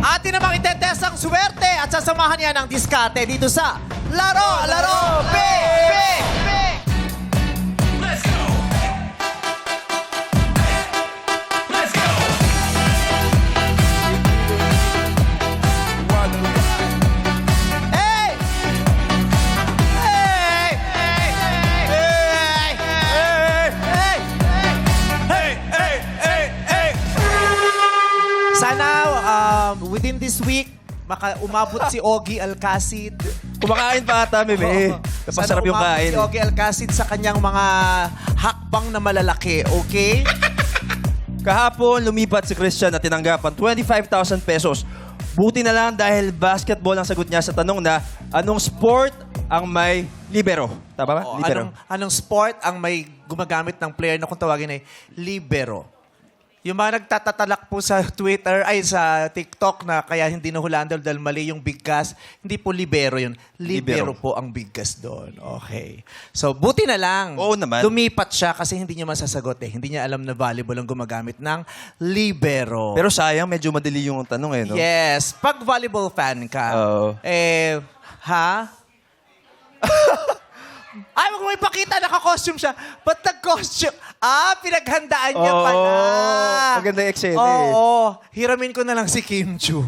Atin namang itetest ang swerte at sasamahan niya ng diskarte dito sa Laro, Big! Let's go! Let's go! Hey! Hey! Hey! Hey! Hey! Sana within this week, umabot si Ogie Alcacid. Kumakain pa ata, bebe. Napasarap yung umabot kain. si Ogie Alcacid sa kanyang mga hakbang na malalaki, okay? Kahapon, lumipat si Christian at tinanggapan 25,000 pesos. Buti na lang dahil basketball ang sagot niya sa tanong na anong sport ang may libero? Tama ba? O, Libero. anong sport ang may gumagamit ng player na kung tawagin ay libero? Yung mga nagtatatalak po sa Twitter, ay sa TikTok na kaya hindi nahulaan dahil mali yung bigkas, hindi po libero yun. Libero Libero. po ang bigkas doon. Okay. So, buti na lang. Oo naman. Lumipat siya kasi hindi niya masasagot eh. Hindi niya alam na volleyball ang gumagamit ng libero. Pero sayang, medyo madali yung tanong eh, no? Yes. Pag volleyball fan ka, Oo. ha? Ay, wag mo ipakita, naka-costume siya. Ba't nag-costume? Pinaghandaan niya Oo. pala. Maganda yung eksena Oo. Hiramin ko na lang si Kim Chu.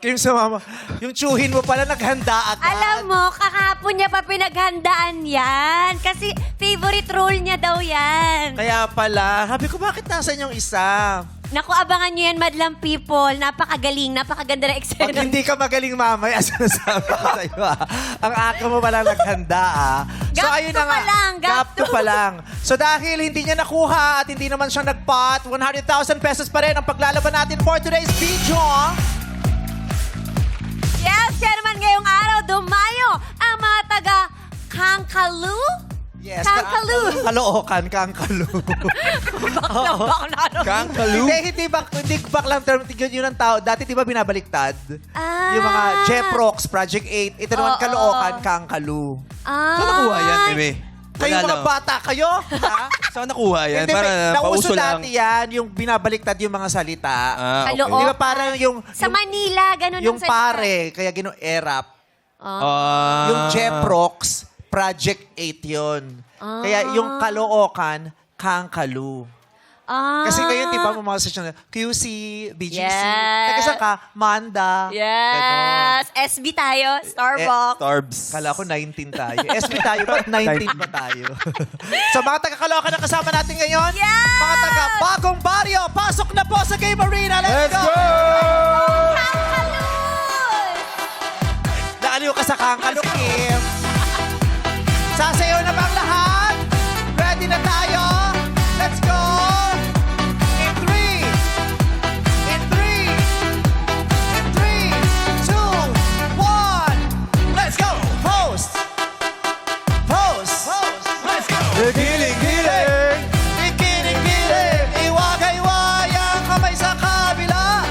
Kim sa mama. Yung chuhin mo pala, naghanda agad. Alam mo, kakapon niya pa pinaghandaan yan. Kasi favorite role niya daw yan. Kaya pala, sabi ko, bakit nasan yung isa? Naku, abangan niyo yan, madlang people. Napakagaling, napakaganda na Pag eksena. hindi ka magaling mamaya, sinasabi ko sa'yo Ang aka mo pala naghanda Gap to pa lang, Gap to pa lang. So dahil hindi niya nakuha at hindi naman siya nagpat, 100,000 pesos pa rin ang paglalaban natin for today's video. Yes, kaya naman ngayong araw, dumayo ang mga taga Kangkalu? Yes. Kangkalu. Kalookan, Kangkalu. Kangkalu? Hindi baklang term. Yun ang tao. Dati di ba binabaliktad? Ah. Yung mga Jeprox, Project 8. Ito naman Oo. Kalookan, Kangkalu. Ah. Saan nakuha yan, bebe? Kayong Wala mga lang. bata kayo? Ha? Saan nakuha yan? Hindi, Para nauso pauso lang. dati yan, yung binabaliktad yung mga salita. Kalookan. Di ba parang yung Sa Manila, ganun yung ang salita. pare, kaya erap. Ah. Yung Jeprox, Project 8 yun. Kaya yung Kalookan, Kangkalu. Ah. Kasi ngayon, di ba, mga session, QC, BGC, Yes. nagkasang ka, Manda. Yes. SB tayo, Starbucks. Starbs. Kala ko 19 tayo. SB tayo, ba't 19 ba tayo? So mga taga-Caloocan na kasama natin ngayon. Yes! Mga taga-Bagong Barrio, pasok na po sa Game Arena. Let's go! Kangkalus! Naaliw ka sa Kangkalu, Kim. Sasayaw na ba ang lahat? Ready na tayo? Let's go! In 3, in 3, in 3, 2, 1. Let's go! Post! Post! Let's go! Giling-giling! Ikiling-giling! Iwagay-wayang kamay sa kabila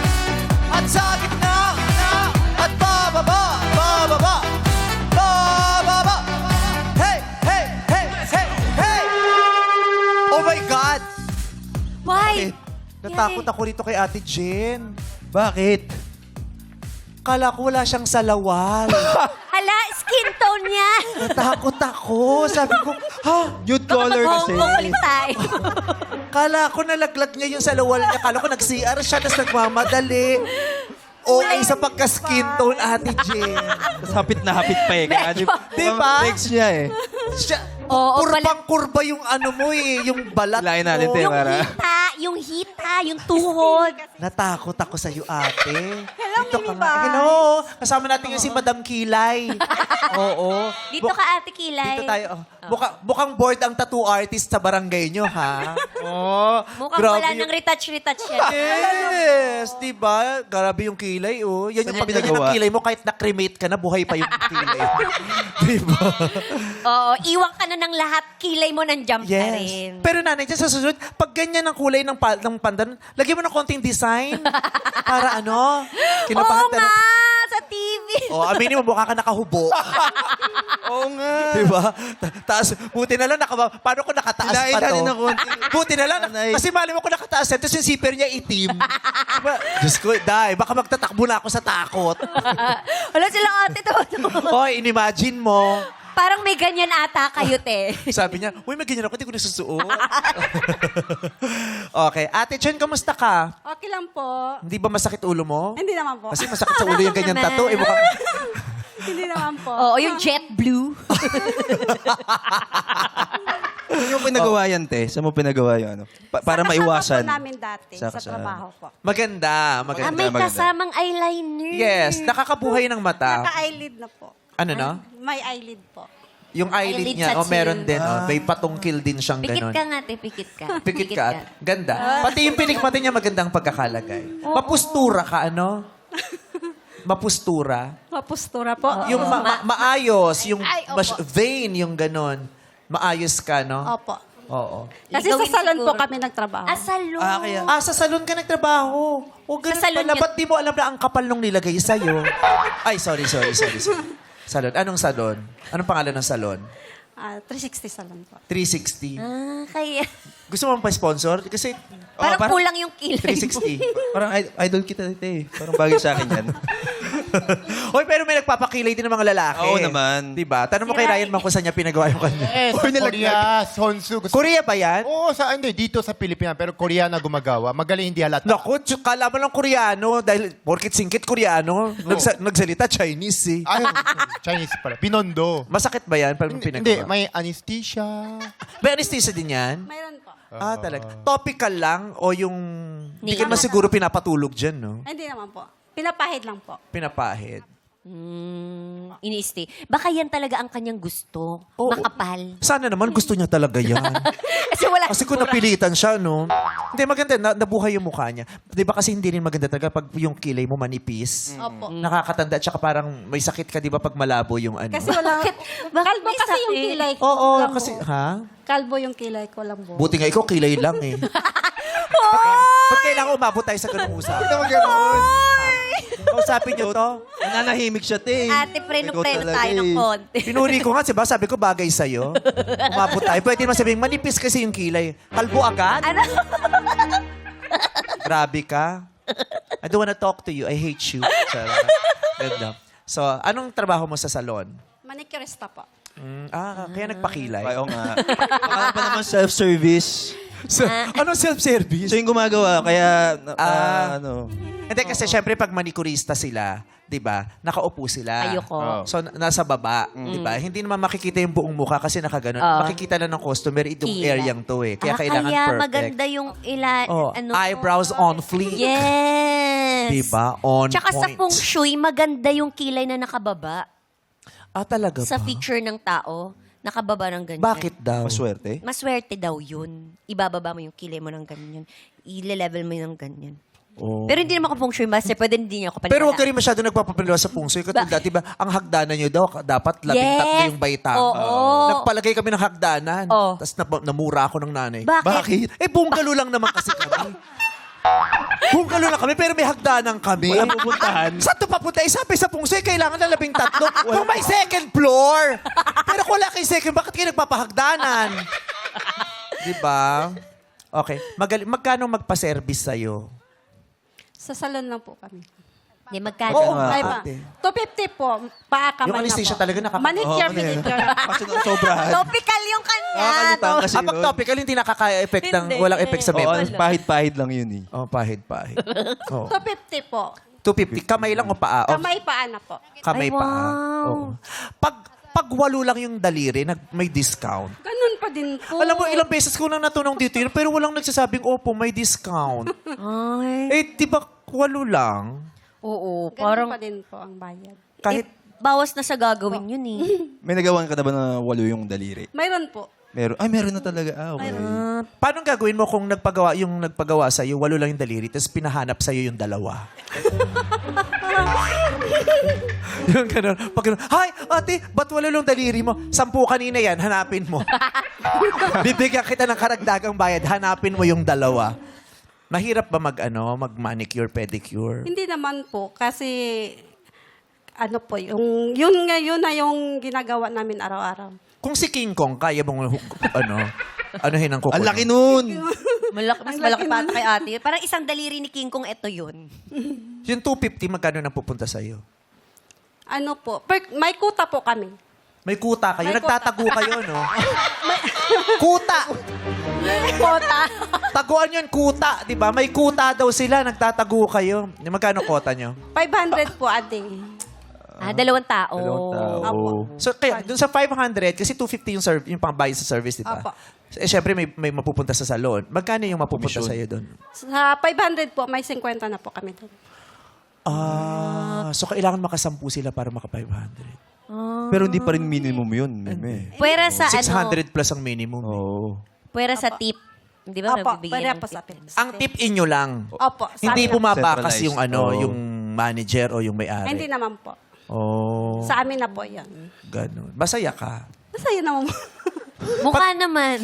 at sa gitna at bababa, bababa, bababa. Hey, hey, hey, hey, hey! Oh my God! Why? Natakot ako dito kay Ate Jen. Bakit? Kala ko wala siyang salawal. Hala, skin tone niya. Natakot ako. Sabi ko, ha? Nude color kasi. Mag-Hong ulit tayo. Kala ko nalaglag niya yung salawal niya. Kala ko nag-CR siya, tapos nagmamadali. O sa pagka-skin tone, Ate Jen. Tapos hapit na hapit pa eh. Kaya Di ba? legs niya eh. Siya, Oo, kurbang-kurba yung ano mo eh, yung balat Hilahin mo. natin, Yung Mara. hita, yung tuhod. Natakot ako sa'yo, ate. Hello, Dito ka Mini nga. Bar. Hello. Kasama natin yung si Madam Kilay. Oo. Dito ka, Ate Kilay. Dito tayo. Bukang board ang tattoo artist sa barangay nyo, ha? Oo. Mukhang wala nang retouch yan. Yes, di ba? Grabe yung kilay, oh. Yan yung Saan pagdating ginagawa? ng kilay mo, kahit na-cremate ka na, buhay pa yung kilay. Di ba? Oo, iwan ka na ng lahat. Kilay mo nandiyan pa rin. Pero nanay, dyan sa susunod, pag ganyan ang kulay ng pandan, lagyan mo ng konting design. Para ano? Oo Kinabahan nga, sa TV. O, aminin mo, mukha ka nakahubo. Oo nga. Diba? Taas, buti na lang, paano ko nakataas Kinain pa to? natin ng konti. Buti na lang, Nanay. kasi mali mo ko nakataas yan, tapos yung zipper niya itim. Diba? Diyos ko, baka magtatakbo na ako sa takot. Wala silang ate to. Hoy, inimagine mo. Parang may ganyan ata kayo, te. Sabi niya, uy, may ganyan ako, hindi ko nasusuot. Okay. Ate Chen, kamusta ka? Okay lang po. Hindi ba masakit ulo mo? Hindi naman po. Kasi masakit sa ulo yung ganyan tattoo. Eh, mukhang... Hindi naman po. Oo, yung jet blue. Yung pinagawa yan, te? Saan mo pinagawa yun? Ano? Para Sa kasama maiwasan. po namin dati sa Sa- trabaho po. Maganda, Ah, maganda. may maganda. kasamang eyeliner. Yes, nakakabuhay ng mata. Naka-eyelid na po. Ano na? May eyelid po. Yung eyelid Eyelid niya, tattoo. meron din. May patungkil din siyang Pikit ganun. ka nga, te. Pikit ka. Pikit ka. Ganda. Pati yung pilik pati niya magandang pagkakalagay. Mapustura ka, ano? Mapustura. Mapostura po. Yung maayos, yung Ay, opo. vein, yung ganun. Maayos ka, no? Opo. Oo. Kasi Ligawin sa salon po siguro. kami nagtrabaho. Ah, salon. Ah, sa salon ka nagtrabaho. O, ganun Sa salon pala. yun. Ba't di mo alam na ang kapal nung nilagay sa'yo? Ay, sorry. Salon. Anong salon? Anong pangalan ng salon? 360 salon po. 360. Ah, kaya. Gusto mo pa sponsor? Kasi Parang parang- kulang yung kilay mo. 360. Parang idol kita, te. Parang bagay sa akin yan. Hoy, pero may nagpapakilay din ng mga lalaki. Oo naman. Diba? Tanong mo kay Ryan man kung saan niya pinagawa yung kanya. Korea, Honsu. Korea ba yan? Oo, hindi. Dito sa Pilipinas. Pero Koreana gumagawa. Magaling hindi halata. Naku, kala mo lang Koreano dahil porkit singkit Koreano. Nagsalita Chinese eh. Ay, Chinese pala. Binondo. Masakit ba yan? Parang Hindi, pinagawa? may anesthesia. May anesthesia din yan? Mayroon po. Ah, talaga. Topical lang o yung... Hindi ka Hindi. naman siguro pinapatulog dyan, no? Hindi naman po. Pinapahid lang po. Pinapahid. Ini-stay. Baka yan talaga ang kanyang gusto. Oo. Makapal. Sana naman gusto niya talaga yan. Kasi wala. Kasi kung napilitan siya, no? Hindi, maganda. Nabuhay yung mukha niya. Di ba kasi hindi rin maganda talaga pag yung kilay mo manipis. Opo. Nakakatanda at saka parang may sakit ka, di ba, pag malabo yung ano. Kasi wala. Bakit Kalbo may kasi yung sakit? kilay ko. Oo, lang kasi, po. ha? Kalbo yung kilay ko lang po. Buti nga ikaw, kilay lang eh. Pag kailangan umabot tayo sa ganung usapan. Kausapin niyo to. Nananahimik siya, te. Ate, preno-preno Ikaw tayo talaga ng eh. konti. Pinuri ko nga, diba? Sabi ko, bagay sa'yo. Umabot tayo. Pwede naman sabihin, manipis kasi yung kilay. Kalbo agad? Ano? Grabe ka. I don't wanna talk to you. I hate you. Sarap. Ganda. So, anong trabaho mo sa salon? Manicurista po. Kaya nagpakilay. Ay, oo nga. Baka pa naman self-service. Anong self-service? So yung gumagawa, kaya, ano. Hindi kasi syempre pag manicurista sila, 'di ba? Nakaupo sila. Ayoko. So nasa baba, 'di ba? Hindi naman makikita yung buong mukha kasi nakaganon. Makikita lang ng customer itong Kila. areang 'to eh. Kaya kailangan kaya perfect. maganda yung Eyebrows on fleek. Yes. 'Di ba? On Tsaka sa point. feng shui, maganda yung kilay na nakababa. Talaga Sa ba? feature ng tao, nakababa ng ganyan. Bakit daw? Maswerte. Maswerte daw yun. Ibababa mo yung kilay mo ng ganyan. I-level mo yung ganyan. Oh. Pero hindi naman ako feng shui master. Pwede hindi niya ako paniwala. Pero huwag ka rin masyado nagpapapaliwa sa pungsoy. Katulad dati ba, ang hagdanan nyo daw, dapat 13 Yes. yung baitang. Oo. Nagpalagay kami ng hagdanan. Oo. Tapos namura ako ng nanay. Bakit? Bungalo lang naman kasi kami. Bungalo lang kami, pero may hagdanan kami. Walang pupuntahan. Saan ito papunta? Sabi sa pungsoy, kailangan na 13. Kung may second floor. Pero kung wala kayo second, bakit kayo nagpapahagdanan? Diba? Okay. Magkano magpa-service sa'yo? Sa salon lang po kami. Hindi, magkano? Oo, Ay ba? ate. 250 po. Paa-kamay Yung anesthesia na po. talaga Manicure, Oo, pedicure. Kasi sobrahan. Topical yung kanya. Nakakalutang kasi Pag yun. topical, hindi nakaka-effect ng, Hindi. walang effect sa Oo, member. pahid-pahid lang yun eh. Oh, pahid. Oh. 250 po. 250. Kamay lang o paa? Oh, Kamay paa na po. kamay Ay, paa. wow. Oo. Pag walo lang yung daliri, may discount. Ganun pa din po. Alam mo, ilang beses ko nang natunong dito yun, pero walang nagsasabing, opo, may discount. Ay. Di ba walo lang? Oo, Ganun parang pa din po ang bayad. Kahit, bawas na sa gagawin yun eh. May nagawan ka na ba na walo yung daliri? Mayroon po. Meron. Ay, meron na talaga. Okay. paano gagawin mo kung nagpagawa sa'yo, walo lang yung daliri, tapos pinahanap sa'yo yung dalawa? yung ganun. Pag ganun, hi, ate, ba't walo lang daliri mo? 10 kanina yan, hanapin mo. Bibigyan kita ng karagdagang bayad, hanapin mo yung dalawa. Mahirap ba mag-manicure, pedicure? Hindi naman po. Kasi ano po, yun ngayon na yung ginagawa namin araw-araw. Kung si King Kong, kaya mong, anuhin ang kuko. Ang laki nun! Mas Ang malaki laki pa nun. kay ate. Parang isang daliri ni King Kong, eto yun. Yung 250, magkano nang pupunta sa'yo? Ano po, may kuta po kami. May kuta kayo. May Nagtatago kayo, no? Kuta! Kuta. Taguan yun, kuta. Di ba? May kuta daw sila. Nagtatago kayo. Magkano kota nyo? 500 po a day. Dalawang tao. Apo. So, kaya, dun sa 500, kasi 250 yung pangbayad sa service, di ba? Apo. Eh, syempre, may mapupunta sa salon. Magkano yung mapupunta Komisyon. sa'yo doon? Sa 500 po, may 50 na po kami doon. So kailangan makasampu sila para maka 500. Pero hindi pa rin minimum yun, meme. Pwera sa 600 plus ang minimum. Oo. Pwera sa tip. Di ba? Opo, Nabibigyan pwede ng po sa tip. tips. Ang tip inyo lang. Opo. sa Hindi amin na- bumabakas Centralized. yung Oo. yung manager o yung may-ari. Hindi naman po. Oh, Sa amin na po yan. ganun. Masaya ka. Masaya naman po. Mukha naman.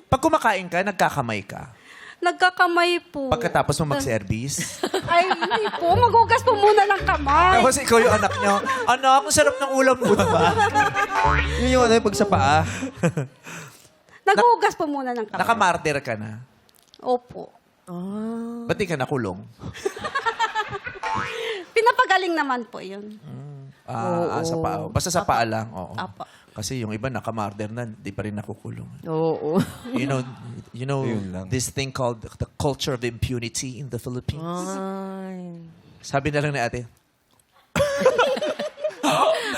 Pag kumakain ka, nagkakamay ka. Nagkakamay po. Pagkatapos mo mag-service. Ay, hindi po. Maghugas po muna ng kamay. Tapos ikaw yung anak nyo. Anak, ang sarap ng ulam mo ba? Yun yung ano, yung pag sa paa. Naghugas po muna ng kamay. Nakamartyr ka na. Opo. Ba't di ka nakulong? Pinapagaling naman po yun. Sa paa. Basta sa paa lang. Oo. Apo. Kasi yung iba nakamartyr na, di pa rin nakukulong. Oo. You know Yun lang. this thing called the culture of impunity in the Philippines? Sabi na lang ni ate.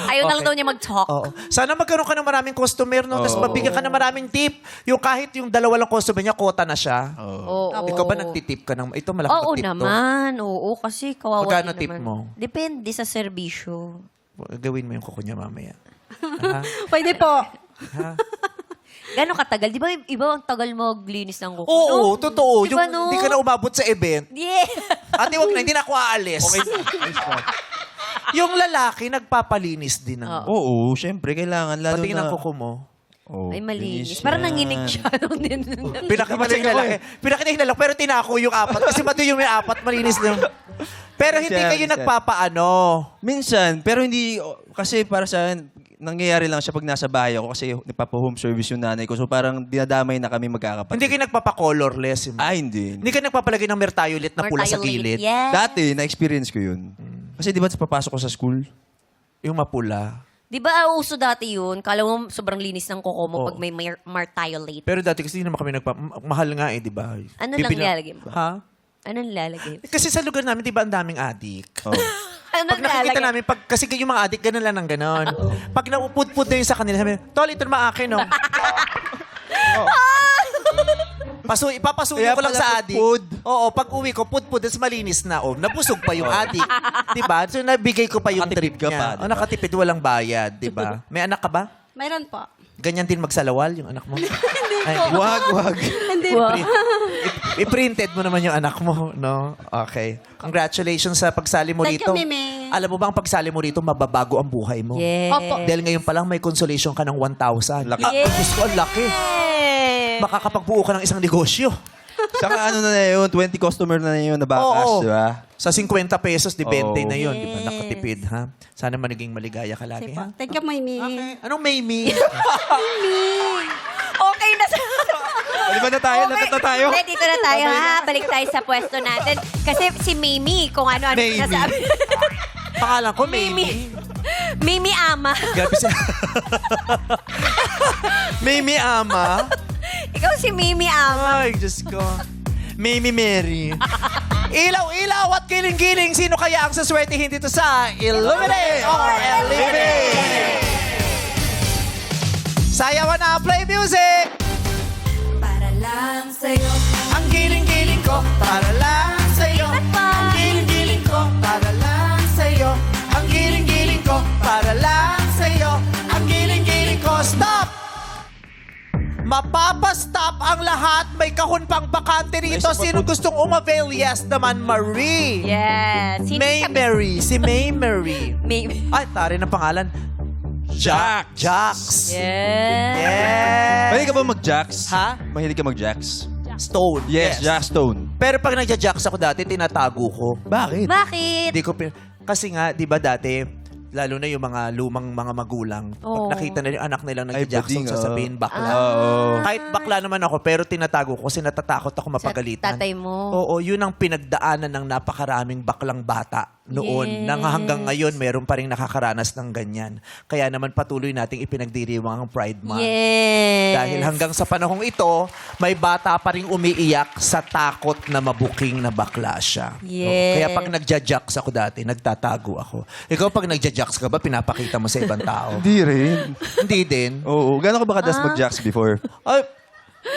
Ayaw na lang Okay. daw niya mag-talk. Oo. Sana magkaroon ka ng maraming customer, no? Tapos mabigyan ka ng maraming tip. Yung kahit yung dalawa lang customer niya, quota na siya. Oo. Ikaw ba nagtitip ka ng, ito malaki Oo tip naman. Oo, kasi kawawa Magkano din tip naman. mo? Depende sa serbisyo. to. Gawin mo yung kuko niya mamaya. Aha. Pwede po. Ha? Gano'ng katagal? Di ba iba ang tagal maglinis ng kuko? Oo, totoo. Di ba, Yung hindi ka na umabot sa event. Yeah. Ate, wag na, hindi na ako aalis. Yung lalaki, nagpapalinis din ng... Oo, syempre, kailangan. Lalo Patingin na... ang kuko mo. Oh, Ay, malinis. linis Parang yan. nanginig siya. Pinakita yung lalaki. Pinakita yung lalaki, pero tinako yung apat. Kasi mati yung may apat, malinis lang. Pero hindi Minsan, kayo minsan. nagpapaano. Minsan, pero hindi, kasi para sa akin, nangyayari lang siya pag nasa bahay ako kasi nagpapa-home service yung nanay ko. So parang dinadamay na kami magkakapatid. Hindi kayo nagpapa-colorless. Hindi. Hindi ka nagpapalagay ng mertiolit na pula sa gilid. Yeah. Dati, na-experience ko yun. Kasi di ba papasok ko sa school? Yung mapula. Di ba uso dati yun? Kala mo sobrang linis ng kuko mo Oo. pag may martiolate. Pero dati kasi hindi naman kami mahal nga eh, di ba? Ano lang nilalagay mo? Ha? Ano nilalagay? Kasi sa lugar namin, di ba, ang daming adik. Oh. Ano Pag nakikita nilalagay? namin, kasi yung mga adik, ganun lang ng ganun. Pag naupud-pud na yung sa kanila, sabi, tol, ito naman akin, no? Ipapasuyo Kaya ko lang pala sa adik. pud-pud. Oo, pag uwi ko, pud-pud, tas malinis na. Oh, nabusog pa yung adik. Di ba? So, nabigay ko pa yung Nakatipid trip ka niya. pa, di ba? Nakatipid, walang bayad, di ba? May anak ka ba? Mayroon po. Ganyan din magsalawal yung anak mo? Ay, Wag. Hindi Wow. po. I-printed mo naman yung anak mo, no? Okay. Congratulations sa pagsali mo Thank rito. you, Mimi. Alam mo ba ang pagsali mo rito, mababago ang buhay mo? Yes. Opo. Dahil ngayon pa lang may consolation ka ng 1,000. Laki. Ah, Diyos ko, ang laki. Makakapagbuo ka ng isang negosyo. Saka ano na yun, 20 customer na yun na bakas, Oo. di ba? Sa 50 pesos, di 20 Oo. na yun. Di ba? Yes. Nakatipid, ha? Sana maniging maligaya ka lagi, Sige po. ha? Thank you, Mimi. Anong Mamie? Okay na sa... Di na tayo? Latat na tayo? Hindi, dito na tayo ha. Balik tayo sa pwesto natin. Kasi si Mimi, kung ano-ano Mimi. sinasabi. Pangalan ko, Mimi. Mamie. Mimi Ama. Grabe siya. Mamie Ama. Ikaw si Mimi Ama. Ay, Diyos ko. Mamie Mary. Ilaw-ilaw at giling-giling. Sino kaya ang saswertihin dito sa Illuminate or Eliminate? Sayawan na, play music! Para lang sa'yo. Ang giling-giling ko, para lang sa'yo. Ang giling-giling ko, para lang sa'yo. Ang giling-giling ko, para lang sa'yo. Ang giling-giling ko, stop! Mapapastop ang lahat. May kahon pang bakante rito. Sino gustong umavail? Yes naman, Marie. Yes. May Mary. Si May Mary. Mimi. Ay, tari ng pangalan. Jax. Jax. Yes. Yes. Mahilig ka ba mag-jacks? Ha? Mahilig ka mag-jacks? Stone. Yes, Jack Stone. Pero pag nagja-jacks ako dati, tinatago ko. Bakit? Bakit? Hindi ko kasi nga, 'di ba dati, lalo na yung mga lumang mga magulang. Oo. Pag nakita na yung anak nilang Ay, nag-Jackson, bading, sasabihin bakla. Kahit bakla naman ako, pero tinatago ko kasi natatakot ako mapagalitan. tatay mo. Oo, yun ang pinagdaanan ng napakaraming baklang bata noon. Yes. Nang hanggang ngayon, meron pa rin nakakaranas ng ganyan. Kaya naman patuloy nating ipinagdiriwang ang Pride Month. Yes. Dahil hanggang sa panahong ito, may bata pa rin umiiyak sa takot na mabuking na bakla siya. Yes. Kaya pag nagja-jacks ako dati, nagtatago ako. Ikaw pag nagja-jacks ka ba, pinapakita mo sa ibang tao? Hindi rin. Hindi din. Oo. Gano'n ka ba kadalas mag-jacks before? Ay,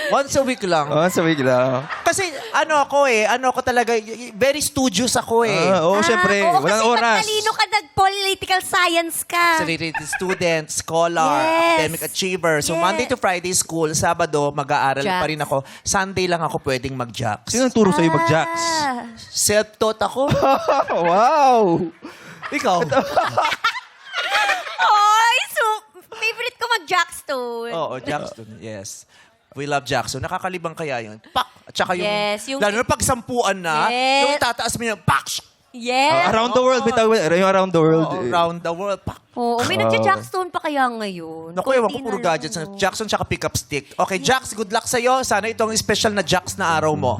once a week lang. Sa week lang. Kasi ano ako talaga, very studious ako eh. Oo, syempre. Oo, Walang kasi oras. matalino ka, nag-political science ka. Celebrated student, scholar, Yes. academic achiever. So Yes. Monday to Friday school, Sabado mag-aaral Jacks. pa rin ako. Sunday lang ako pwedeng mag-jacks. Sino ang turo sa'yo mag-jacks? Self-taught ako. Wow! Ikaw? Oy, so, favorite ko mag-Jackstone. Oo, Jackson. Yes. We love Jackson. Nakakalibang kaya yun. Pak! At saka yung, Yes, yung- lalo na pag sampuan na, Yes. yung tataas mo yung pak! Yes. Around the world, bitaw. Yung around the world. Oo, around the world. Pak! Oo, may nagja-Jackstone pa kaya ngayon. Naku, ewan ko, Konti puro na lang. gadgets. Jackson tsaka pick-up stick. Okay, Jax, good luck sa'yo. Sana itong special na Jax na araw mo.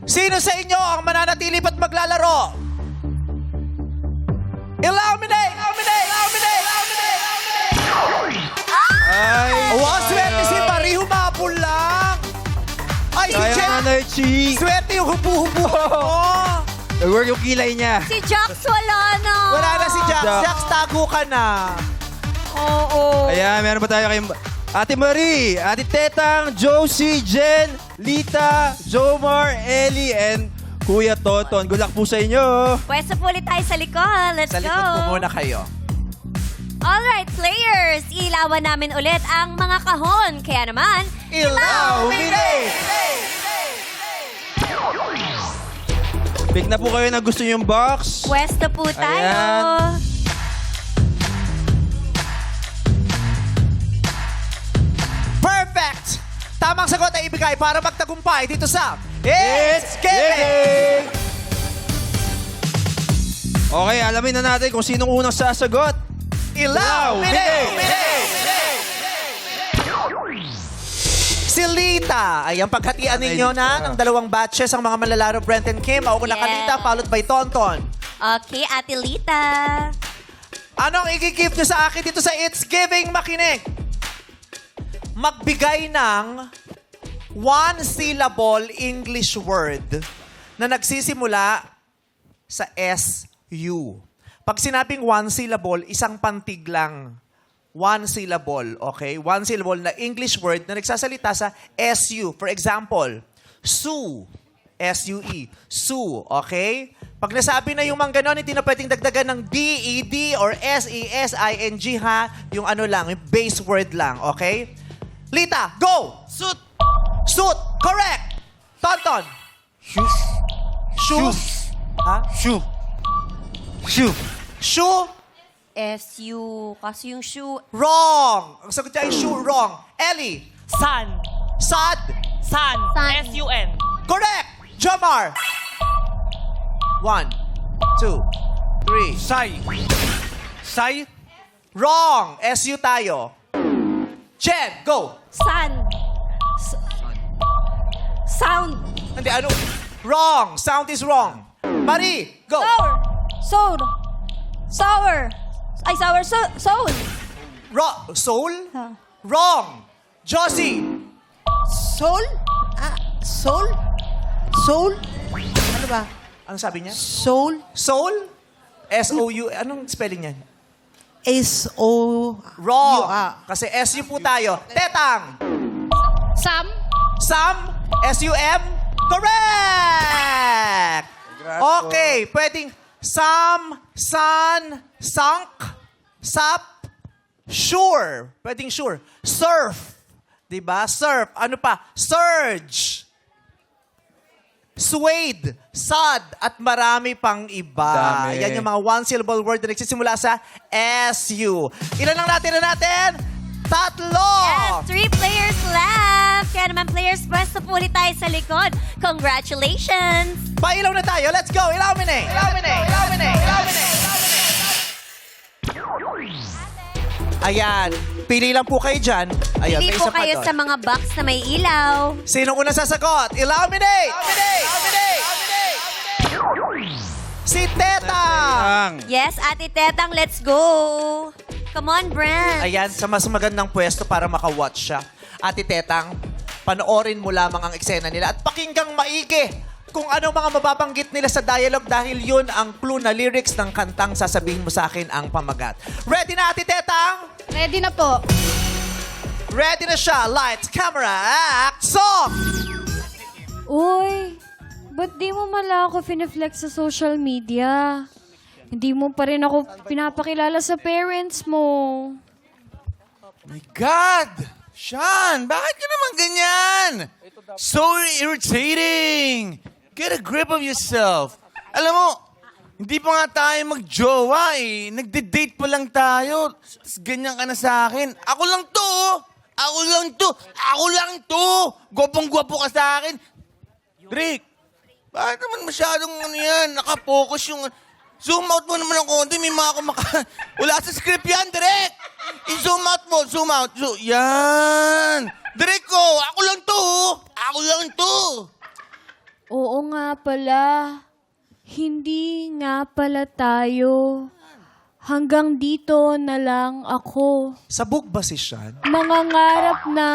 Sino sa inyo ang mananatili ba't maglalaro? Illuminate! Illuminate! Illuminate! Illuminate! Ay! Wow, swerte si Marie, humabol lang! Ay, si Kaya Jen! nga na, Chi. Swerte yung hubu-hubu! Oh. Nag-work yung kilay niya. Si Jax wala na. Wala na si Jax. Jax. Jax, tago ka na. Oo. Ayan, meron pa tayo kay Ate Marie, Ate Tetang, Josie, Jen, Lita, Jomar, Ellie, and Kuya Toton. Good luck po sa inyo. Pwesto po ulit tayo sa likod. Let's Sa go. likod po muna kayo. Alright, players. Ilawan namin ulit ang mga kahon. Kaya naman, Illuminate! Pick na po kayo na gusto yung box. pwesto po tayo. Ayan. Perfect! Tamang sagot ay ibigay para magtagumpay dito sa It's Giving! Okay, alamin na natin kung sinong unang sasagot. Illuminate! Si Lita ay ang paghatian ninyo na ng dalawang batches ang mga manlalaro Brent and Kim. Mauna ka Yes. Lita, followed by Tonton. Okay, Ate Lita. Anong i-gift nyo sa akin dito sa It's Giving? Makinig! Magbigay ng one-syllable English word na nagsisimula sa S-U. Pag sinabing one syllable, isang pantig lang. One syllable, okay? One syllable na English word na nagsasalita sa S-U. For example, Sue. S-U-E. Sue, okay? Pag nasabi na yung mga ganon, hindi na pwedeng dagdagan ng D-E-D or S-E-S-I-N-G, ha? Yung ano lang, yung base word lang, okay? Lita, go! Suit. Suit. Correct. Tonton. Shoes. Shoes. Ha? Shoe. Shoe. Shoe. S-U. Kasi yung shoe. Wrong. Ang sagot niya ay shoe. Wrong. Ellie. Sun. Sad. Sun. Sun. S-U-N. Correct. Jomar. 1, 2, 3. Sai. Sai. Wrong. SU tayo. Jen, go. Sun. Sound. Hindi, ano? Wrong. Sound is wrong. Marie, go. Soul. Sour. Ay, sour. Soul. Soul? Huh. Wrong. Josie. Soul? Soul? Soul? Ano ba? Ano sabi niya? Soul? Soul? S-O-U. Anong spelling niyan? S-O... Wrong. U-A. Kasi SU po tayo. Tetang. Sam. Sam. S-U-M. Correct! Okay. Pwedeng Sam, Sun, Sunk, Sap, Sure. Pwedeng sure. Surf. Diba? Surf. Ano pa? Surge. Suede, sad, at marami pang iba. Dami. Yan yung mga one-syllable word na nagsisimula sa SU. Ilan lang natin? Tatlo! Yes, 3 players left. Kaya naman players, pwesto po ulit tayo sa likod. Congratulations! Pailaw na tayo. Let's go. Illuminate. Illuminate. Illuminate. Illuminate. Ayan. Pili lang po kayo dyan. Ayan, Pili may po isa pa kayo doon. sa mga box na may ilaw. Sino una sasagot? Illuminate! Si Teta! Yes, Ate Tetang, let's go. Come on, Brent. Ayan, sa mas magandang pwesto para maka-watch siya. Ate Tetang, panoorin mo lamang ang eksena nila at pakinggang maigi kung ano mga mababanggit nila sa dialogue dahil yun ang clue na lyrics ng kantang sasabihin mo sa akin ang pamagat. Ready na, Ate Tetang? Ready na po. Ready na siya. Lights, camera, act, song! Uy, ba't di mo mala ako fineflex sa social media? Hindi mo pa rin ako pinapakilala sa parents mo. My God! Sean, bakit ka naman ganyan? So irritating! Get a grip of yourself. Alam mo, hindi pa nga tayo mag-jowa eh. Nagde-date pa lang tayo. Tapos ganyan ka na sa akin. Ako lang to! Ako lang to! Ako lang to! Gwapong-gwapo ka sa akin. Drake, bakit naman masyadong ano yan? Nakapokus yung... Zoom out mo naman ng konti. May mga Wala sa script yan, Drake! I-zoom out mo. Zoom out. Yan! Drake ko! Ako lang to! Ako lang to! Oo nga pala. Hindi nga pala tayo. Hanggang dito na lang ako. Sabog ba si Sean? Mangangarap na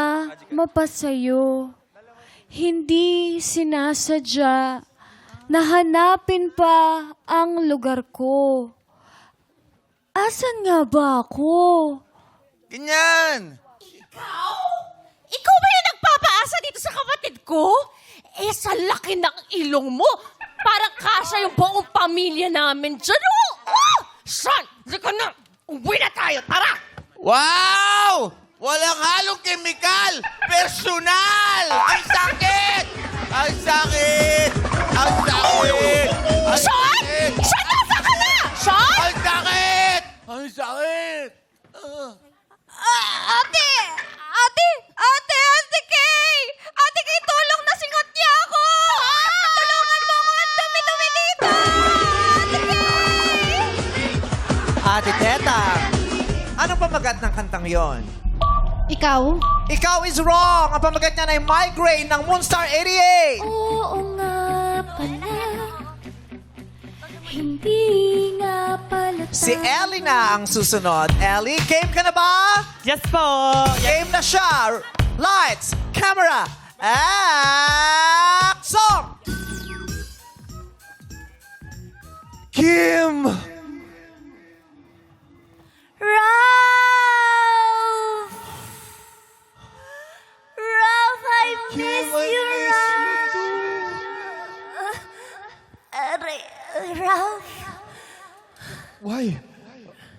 mapasayo. Hindi sinasadya na hanapin pa ang lugar ko. Asan nga ba ako? Ganyan! Ikaw ba yung nagpapaasa dito sa kapatid ko? Eh, sa laki ng ilong mo, parang kasya yung buong pamilya namin dyan. Oh! Son, di ka na. Uwi na tayo, tara! Wow! Walang halong kemikal! Personal! Ang sakit! Ang sakit! Ang sakit! Ang Sean! sakit! Sean, nasa ka na! Sean! Ang sakit! Ang sakit! Ate! Ate Kay! Ate Kay, tulong na singot niya ako! Tulungan mo ako at dumi-dumi dito! Ate Kay! Ate Tetang, anong pamagat ng kantang yon? Ikaw? Ikaw is wrong! Ang pamagat niya ay Migraine ng Moonstar 88! Oo nga pala. Hindi nga pala Si Ellie na ang susunod. Ellie, game ka na ba? Yes po! Game na siya! Lights, camera, act, song! Kim! Ralph! Ralph, I miss you, Ralph! Ralph? Why?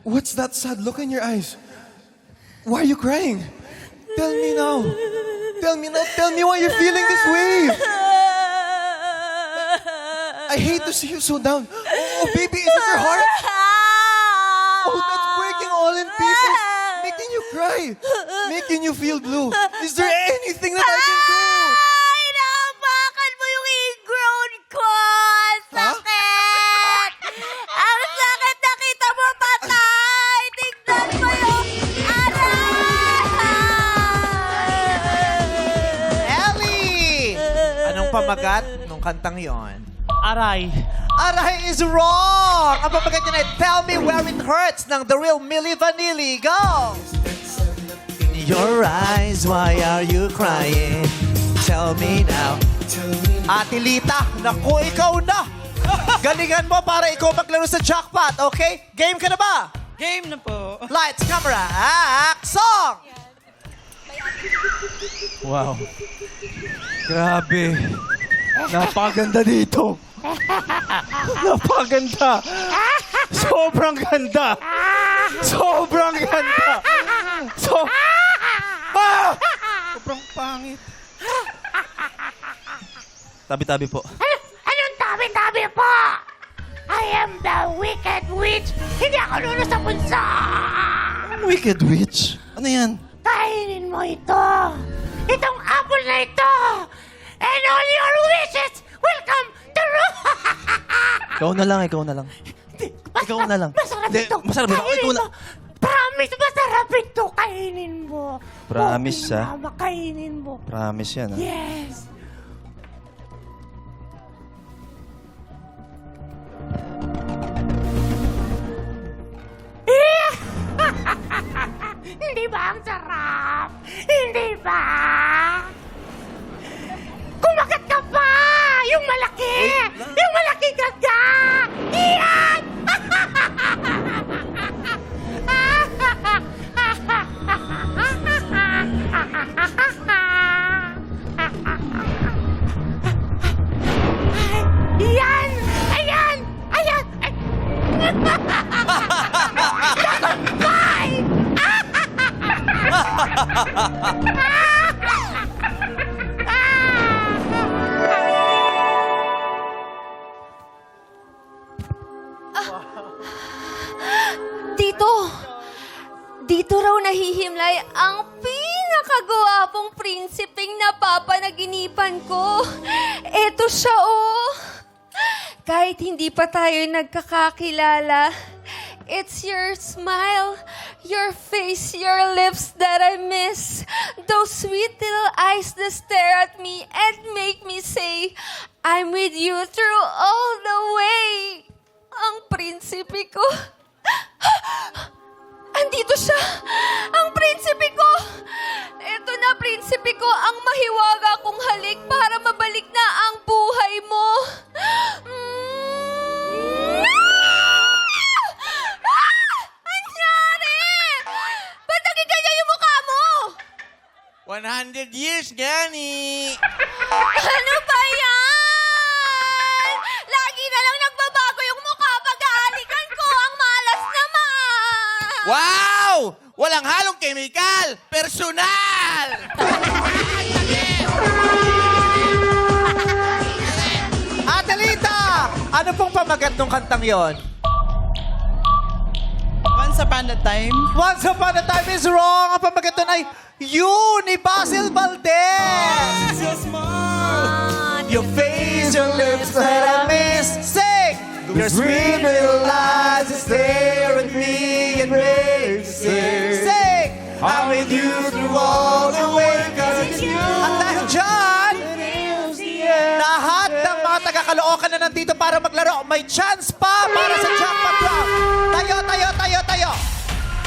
What's that sad look in your eyes? Why are you crying? Tell me now. Tell me now. Tell me why you're feeling this way. I hate to see you so down. Oh, baby, is it your heart? Oh, that's breaking all in pieces. Making you cry. Making you feel blue. Is there anything that I can do? Ay, naapakan mo yung ingrown ko! Ang sakit! Ang sakit! Nakita mo patay! Tignan mo yung Ellie! Anong pamagat nung kantang yon? Aray! Aray is wrong! Ang pamagat niya ay Tell Me Where It Hurts ng The Real Milli Vanilli. Go! In your eyes, why are you crying? Tell me now. Ate Lita, naku, ikaw na! Galingan mo para ikaw maglaro sa jackpot, okay? Game ka na ba? Game na po! Lights, camera, act, song! Wow. Grabe. Napakaganda dito. Napakaganda. Sobrang ganda. Sobrang ganda. Sobrang pangit. Tabi-tabi po. Anong tabi-tabi po? I am the Wicked Witch! Hindi ako nuno sa punsa! Wicked witch? Ano yan? Kainin mo ito! Itong apple na ito! And all your wishes will come true! Ikaw na lang, ikaw na lang. Ikaw na lang. Masarap Hindi, ito! masarap ito. Kainin Ikaw na. mo. Promise, masarap ito. Kainin mo. Promise, Okay, ah. Mama, kainin mo. Promise yan, ah. Yes. Hindi ba ang sarap? Hindi ba? Kumagat ka pa! Yung malaki! Yung malaki gaga! Iyan! Iyan! Ayan! Ayan! Bye! Dito raw nahihimlay ang pinakagwapong prinsipeng napapanaginipan ko. Eto siya, oh. Kahit hindi pa tayo nagkakakilala, it's your smile, your face, your lips that I miss. Those sweet little eyes that stare at me and make me say, I'm with you through all the way. Ang prinsipe ko. Andito siya! Ang prinsipe ko! Ito na, prinsipe ko, ang mahiwaga kong halik para mabalik na ang buhay mo. Anyari! Ba't naging ganyan yung mukha mo? 100 years, Gani! Ano ba yan? Lagi na lang nagbabago yung mukha pag aalikan ko. Ang malas naman! Wow! Walang halong chemical! Personal! Adelita! Ano pong pamagat ng kantang yon? Once upon a time. Once upon a time is wrong. Ang pamagat doon ay you ni Basil Valdez. Your face, your lips that I miss. Sing! Your sweet little eyes that stare at me and make me sing. I'm with you through all the way, 'cause it's you. At dahil dyan, lahat ng mga taga-Caloocan na nandito para maglaro, may chance pa para sa jackpot round. Tayo.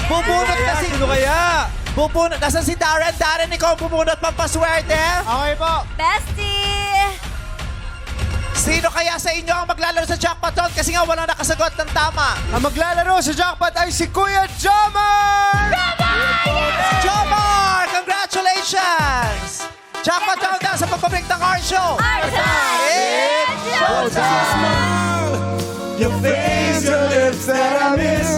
Bubunot na si... Sino kaya? Bubunot. Nasaan si Darren? Darren, ikaw ang bubunot pampaswerte. Okay po. Bestie! Sino kaya sa inyo ang maglalaro sa jackpot round? Kasi nga walang nakasagot ng tama. Ang maglalaro sa jackpot ay si Kuya Jomar! Jomar! Congratulations! Jackpot round na sa pagpabrik ng Art Show. It's showtime! Your face, your lips that I miss.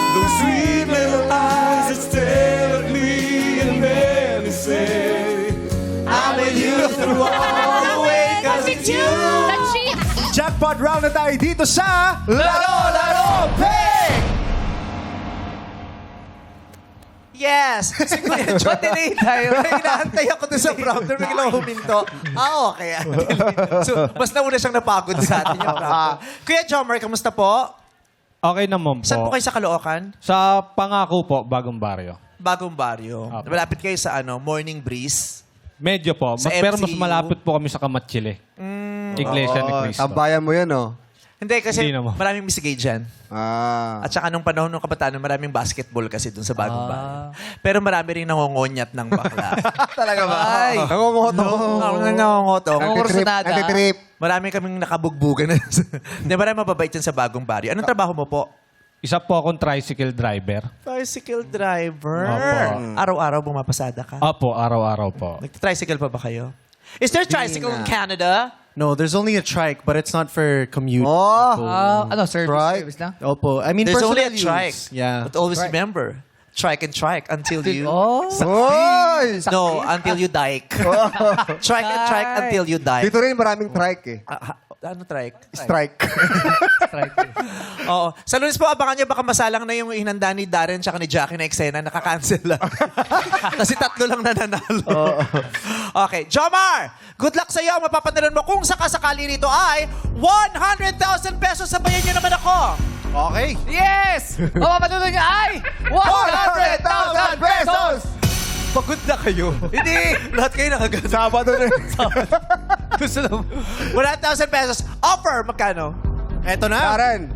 Those sweet little eyes that stare at me and make me say, I'm with you through all the way, 'cause it's you. Jackpot round na tayo dito sa Laro Pig! Yes! Si Kuya John, delay tayo. Inaantay ako doon sa prompter. Biglang huminto. Okay. So, mas nauna siyang napagod sa atin yung prompter. Kuya Jomar, kamusta po? Okay naman po. Saan po kayo sa Caloocan? Sa Pangako po, Bagong Baryo. Bagong baryo. Apo. Malapit kayo sa Morning Breeze. Medyo po. Sa Pero mas MCU. malapit po kami sa Kamatsili. Iglesia ni Cristo. Tambayan mo yan, oh. Hindi, kasi Hindi naman. maraming Miss Gay dyan. Ah. At saka nung panahon ng kabataan, maraming basketball kasi dun sa Bagong Baryo. Pero marami rin nangongonyat ng bakla. Talaga ba? Ay! Nangungoto. Nangongotong. Nagtitrip. Marami kaming nakabugbugan. Hindi, marami mababait dyan sa Bagong Baryo. Anong trabaho mo po? Isa po akong tricycle driver. Tricycle driver. Opo. Araw-araw bumapasada ka? Opo, araw-araw po. Nag-tricycle pa ba kayo? Is there tricycle in Canada? No, there's only a trike, but it's not for commute. Service lang? Opo. I mean, There's personal only a use. trike. Yeah. But always remember, trike and trike until you... Oy! No, until you dike. Trike and trike until you die. Dito rin maraming trike eh. Ano trike? Strike. Oo. Sa Lunes po, abangan nyo, baka masalang na yung hinanda ni Darren tsaka ni Jackie na eksena, nakakancel lang. Kasi 3 lang nananalo. Okay. Jomar, good luck sa iyo. Mapapanalan mo kung sakasakali nito ay 100,000 pesos. Sabayan nyo naman ako. Okay. Yes! Yes! Mapapatuloy niya ay 100,000 pesos! Pagod na kayo. Hindi. Lahat kayo nakaganda. Sabado na. Gusto na. 100,000 pesos. Offer. Magkano? Eto na. Karen.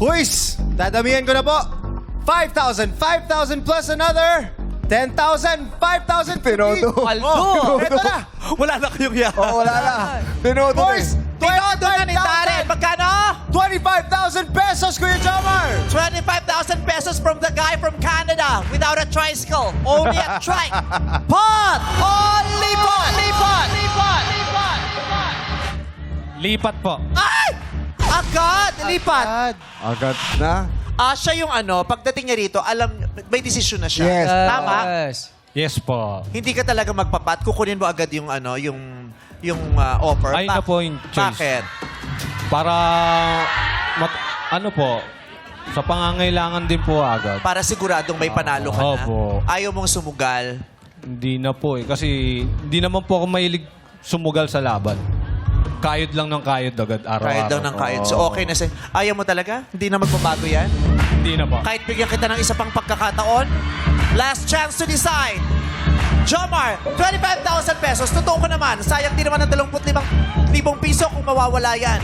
Quiz. Dadamihan ko na po. 5,000. 5,000 plus another 10,000. 5,000. Tinodo. Eto na. Wala na kayong yan. Oo, wala na. Tinodo na Boys, Tinodo na ni Darren. Magkano? 25,000 pesos, Kuya Jomar. 25,000 pesos from the guy from Canada without a tricycle. Only a trike. Pot! Only pot! Lipat! Lipat! Lipat! Lipat po. Ay! Agad! Lipat! Agad na. Siya yung pagdating niya rito, alam, may desisyon na siya. Yes. Tama? Yes po. Hindi ka talaga magpapat. Kukunin mo agad yung yung offer. Ayun na po yung choice. Bakit? Para, ano po, sa pangangailangan din po agad. Para siguradong may panalo ka na. Opo. Ayaw mong sumugal. Hindi na po eh. Kasi hindi naman po ako mahilig sumugal sa laban. Kayod lang ng kayod agad araw-araw. Kahit daw ng kahit. So okay na siya. Ayaw mo talaga? Hindi na magbabago yan? Hindi na po. Kahit bigyan kita ng isa pang pagkakataon? Last chance to decide. Jomar, 25,000 pesos. Totoo ko naman. Sayang din naman ng 25,000 piso kung mawawala yan.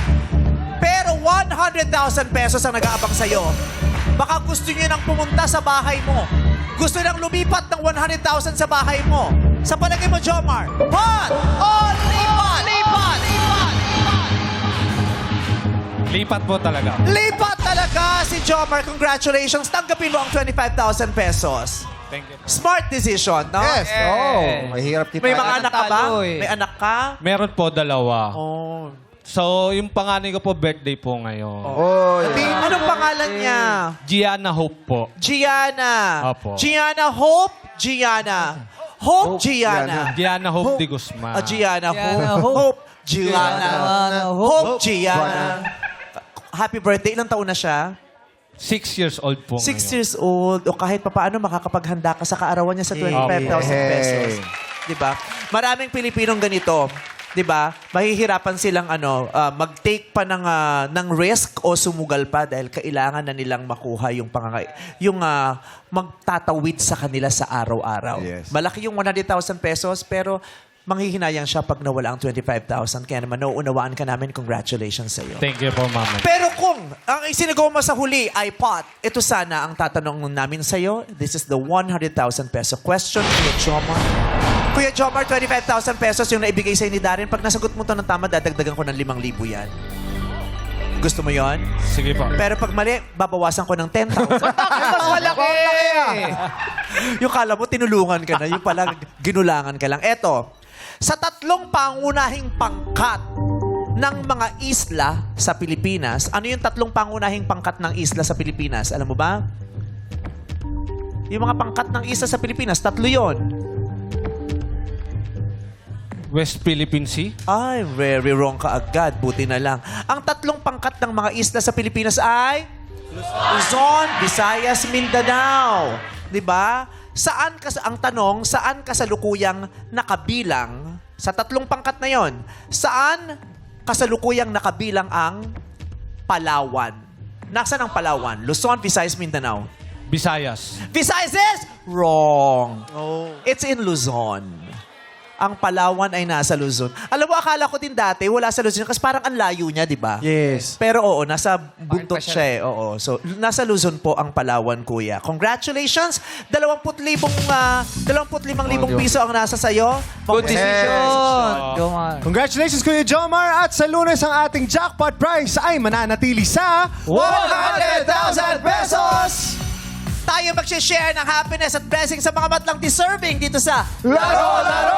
Pero 100,000 pesos ang nag-aabang sa'yo. Baka gusto niyo nang pumunta sa bahay mo. Gusto nang lumipat ng 100,000 sa bahay mo. Sa palagay mo, Jomar, pot! Oh, lipat! Lipat! Lipat! Lipat po talaga. Lipat talaga si Jomar. Congratulations. Tanggapin mo ang 25,000 pesos. Thank you. Smart decision, no? Yes. Oh, mahirap kita. May mga anak ka ba? Talo eh. May anak ka? Meron po dalawa. Oh. So, yung panganay ko po, birthday po ngayon. Oh, Anong pangalan niya? Gianna Hope po. Gianna. Apo. Gianna Hope. Gianna. Hope Gianna. Gianna Hope de Guzman. Gianna Gianna Hope. Hope. Hope Gianna. Hope. Hope Gianna. Happy birthday. Ilang taon na siya? 6 years old po 6 ngayon. years old. O kahit papaano makakapaghanda ka sa kaarawan niya sa 25,000 pesos. Diba? Maraming Pilipinong ganito. Diba? Mahihirapan silang mag-take pa ng risk o sumugal pa dahil kailangan na nilang makuha yung magtatawid sa kanila sa araw-araw. Yes. Malaki yung 100,000 pesos pero manghihinayang siya pag nawala ang 25,000. Kaya naman, nauunawaan ka namin. Congratulations sa iyo. Thank you po, Mama. Pero kung ang isinagawa mo sa huli ay pot, ito sana ang tatanong namin sa iyo. This is the 100,000 peso question, Kuya Jomar. Kuya Jomar, 25,000 pesos yung naibigay sa'yo ni Darren. Pag nasagot mo to ng tama, dadagdagan ko ng 5,000 yan. Gusto mo yon? Sige po. Pero pag mali, babawasan ko ng 10,000. Malaki! Yung kala mo, tinulungan ka na. Yung pala, ginulangan ka lang. Eto, sa 3 pangunahing pangkat ng mga isla sa Pilipinas, ano yung 3 pangunahing pangkat ng isla sa Pilipinas? Alam mo ba? Yung mga pangkat ng isla sa Pilipinas, 3 yon. West Philippine Sea? Ay, very wrong ka agad. Buti na lang. Ang 3 pangkat ng mga isla sa Pilipinas ay Luzon, Visayas, Mindanao. 'Di ba? Ang tanong, saan kasalukuyang nakabilang sa 3 pangkat na 'yon? Saan kasalukuyang nakabilang ang Palawan? Nasaan ang Palawan? Luzon, Visayas, Mindanao. Visayas. Visayas is wrong. It's in Luzon. Ang Palawan ay nasa Luzon. Alam mo, akala ko din dati, wala sa Luzon kasi parang ang layo niya, di ba? Yes. Pero oo, nasa bundok siya eh. Oo. So, nasa Luzon po ang Palawan, kuya. Congratulations! 25,000 piso ang nasa sayo. Good decision! Jomar. Congratulations, Kuya Jomar. At sa Lunes, ang ating jackpot prize ay mananatili sa 100,000 pesos! Tayo mag-share ng happiness at blessing sa mga matlang deserving dito sa Laro, Laro!